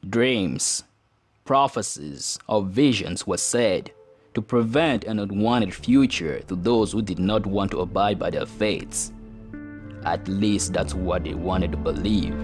Dreams, prophecies, or visions were said to prevent an unwanted future to those who did not want to abide by their fates. At least that's what they wanted to believe.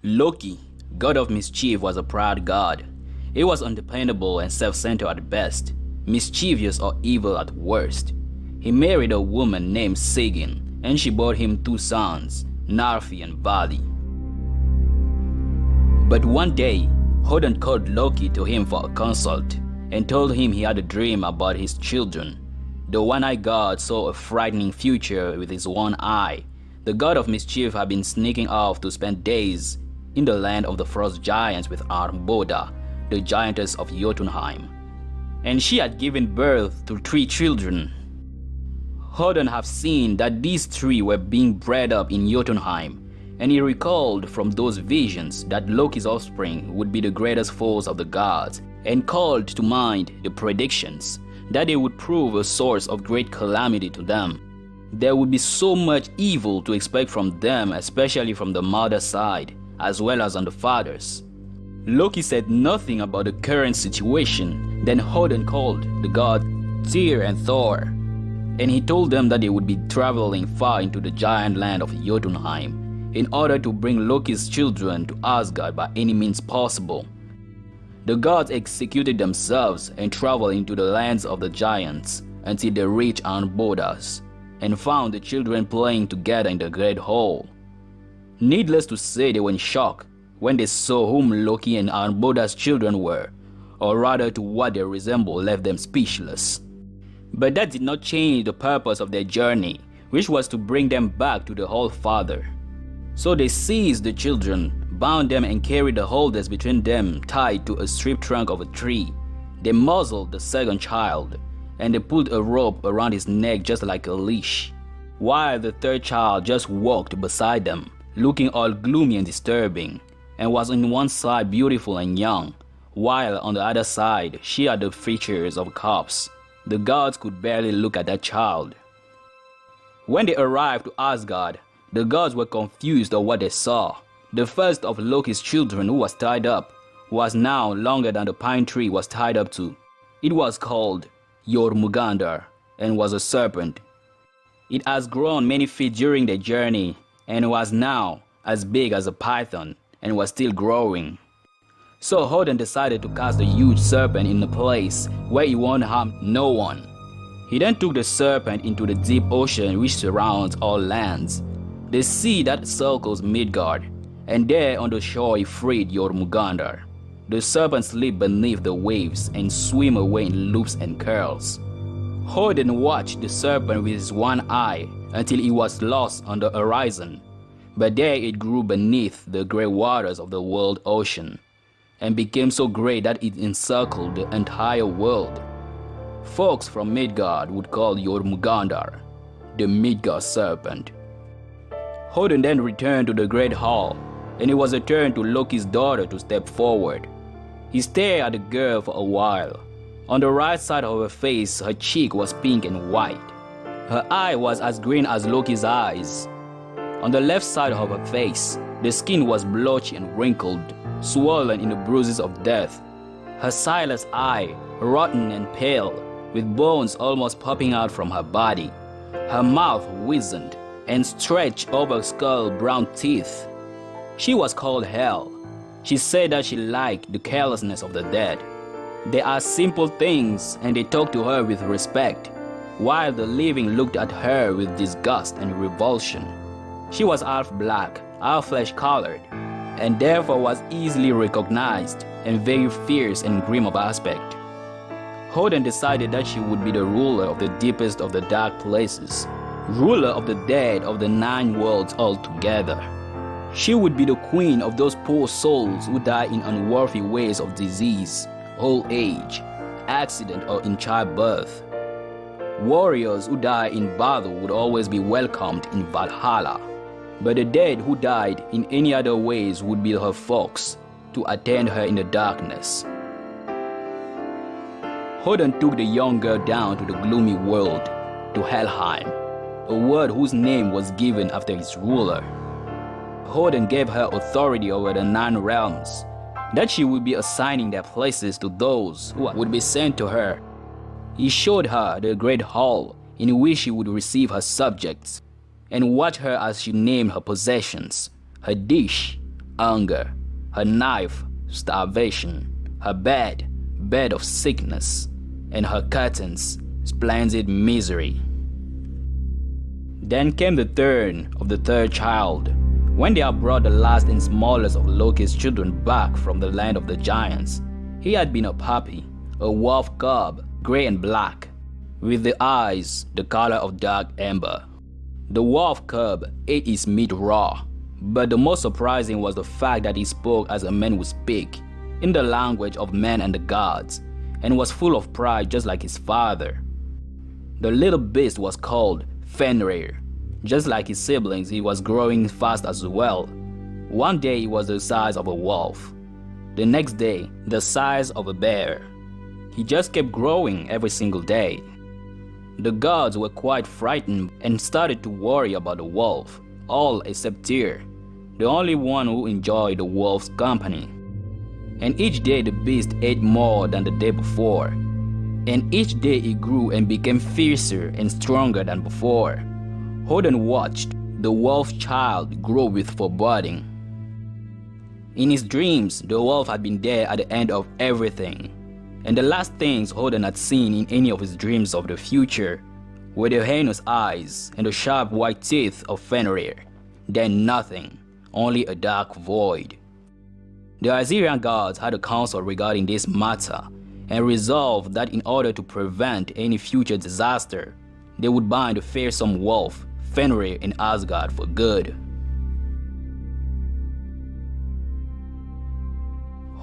Loki, god of mischief, was a proud god. He was undependable and self-centered at best, mischievous or evil at worst. He married a woman named Sigyn, and she bore him 2 sons, Narfi and Vali. But one day, Odin called Loki to him for a consult and told him he had a dream about his children. The one-eyed god saw a frightening future with his one eye. The god of mischief had been sneaking off to spend days in the land of the frost giants with Angrboda, the giantess of Jotunheim, and she had given birth to 3 children. Odin had seen that these 3 were being bred up in Jotunheim, and he recalled from those visions that Loki's offspring would be the greatest foes of the gods, and called to mind the predictions that they would prove a source of great calamity to them. There would be so much evil to expect from them, especially from the mother's side, as well as on the father's. Loki said nothing about the current situation. Then Odin called the gods Tyr and Thor, and he told them that they would be traveling far into the giant land of Jotunheim in order to bring Loki's children to Asgard by any means possible. The gods executed themselves and traveled into the lands of the giants until they reached Angrboda's and found the children playing together in the great hall. Needless to say, they were in shock when they saw whom Loki and Angrboda's children were, or rather to what they resembled left them speechless. But that did not change the purpose of their journey, which was to bring them back to the All-Father. So they seized the children, bound them and carried the holders between them tied to a stripped trunk of a tree. They muzzled the second child, and they put a rope around his neck just like a leash, while the third child just walked beside them, looking all gloomy and disturbing, and was on one side beautiful and young, while on the other side she had the features of a corpse. The gods could barely look at that child. When they arrived to Asgard, the gods were confused at what they saw. The first of Loki's children, who was tied up, was now longer than the pine tree was tied up to. It was called Jormungandr and was a serpent. It has grown many feet during their journey and was now as big as a python and was still growing. So Odin decided to cast a huge serpent in a place where it won't harm no one. He then took the serpent into the deep ocean which surrounds all lands, the sea that circles Midgard, and there on the shore he freed Jormungandr. The serpent slipped beneath the waves and swam away in loops and curls. Odin watched the serpent with his one eye until it was lost on the horizon, but there it grew beneath the great waters of the world ocean, and became so great that it encircled the entire world. Folks from Midgard would call Jormungandr the Midgard serpent. Odin then returned to the great hall, and it was a turn to Loki's daughter to step forward. He stared at the girl for a while. On the right side of her face, her cheek was pink and white. Her eye was as green as Loki's eyes. On the left side of her face, the skin was blotchy and wrinkled, swollen in the bruises of death. Her sightless eye, rotten and pale, with bones almost popping out from her body. Her mouth wizened and stretched over skull brown teeth. She was called Hell. She said that she liked the carelessness of the dead. They are simple things, and they talked to her with respect, while the living looked at her with disgust and revulsion. She was half black, half flesh-colored, and therefore was easily recognized and very fierce and grim of aspect. Odin decided that she would be the ruler of the deepest of the dark places, ruler of the dead of the 9 worlds altogether. She would be the queen of those poor souls who die in unworthy ways of disease, old age, accident or in childbirth. Warriors who die in battle would always be welcomed in Valhalla, but the dead who died in any other ways would be her folks to attend her in the darkness. Odin took the young girl down to the gloomy world, to Hellheim, a world whose name was given after its ruler. Odin gave her authority over the 9 realms, that she would be assigning their places to those who would be sent to her. He showed her the great hall in which she would receive her subjects, and watch her as she named her possessions, her dish, hunger, her knife, starvation, her bed, bed of sickness, and her curtains, splendid misery. Then came the turn of the third child, when they had brought the last and smallest of Loki's children back from the land of the giants. He had been a puppy, a wolf cub, gray and black, with the eyes the color of dark amber. The wolf cub ate his meat raw, but the most surprising was the fact that he spoke as a man would speak, in the language of men and the gods, and was full of pride just like his father. The little beast was called Fenrir. Just like his siblings, he was growing fast as well. One day he was the size of a wolf, the next day the size of a bear. He just kept growing every single day. The gods were quite frightened and started to worry about the wolf, all except Tyr, the only one who enjoyed the wolf's company. And each day the beast ate more than the day before, and each day it grew and became fiercer and stronger than before. Odin watched the wolf child grow with foreboding. In his dreams, the wolf had been there at the end of everything, and the last things Odin had seen in any of his dreams of the future were the heinous eyes and the sharp white teeth of Fenrir. Then nothing, only a dark void. The Assyrian gods had a council regarding this matter and resolved that in order to prevent any future disaster, they would bind the fearsome wolf Fenrir in Asgard for good.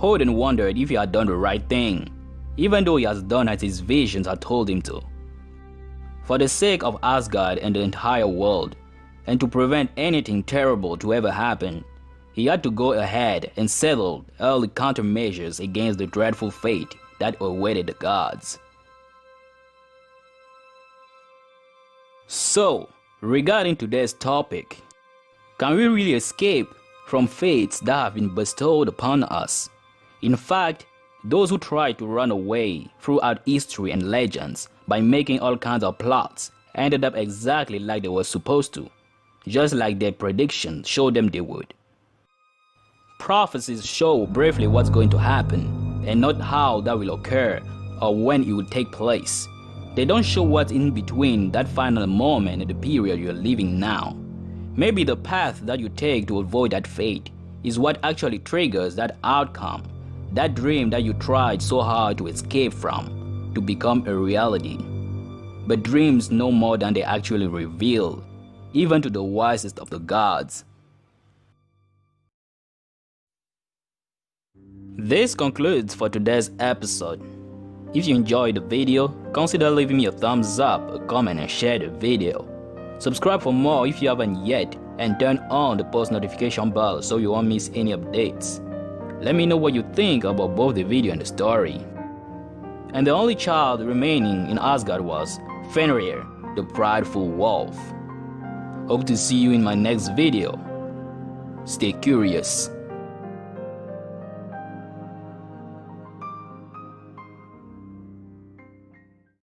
Odin wondered if he had done the right thing, even though he has done as his visions had told him to. For the sake of Asgard and the entire world, and to prevent anything terrible to ever happen, he had to go ahead and settle early countermeasures against the dreadful fate that awaited the gods. So, regarding today's topic, can we really escape from fates that have been bestowed upon us? In fact, those who try to run away throughout history and legends by making all kinds of plots ended up exactly like they were supposed to, just like their predictions showed them they would. Prophecies show briefly what's going to happen, and not how that will occur or when it will take place. They don't show what's in between that final moment and the period you're living now. Maybe the path that you take to avoid that fate is what actually triggers that outcome, that dream that you tried so hard to escape from, to become a reality. But dreams know more than they actually reveal, even to the wisest of the gods. This concludes for today's episode. If you enjoyed the video, consider leaving me a thumbs up, a comment and share the video. Subscribe for more if you haven't yet, and turn on the post notification bell so you won't miss any updates. Let me know what you think about both the video and the story. And the only child remaining in Asgard was Fenrir, the prideful wolf. Hope to see you in my next video. Stay curious.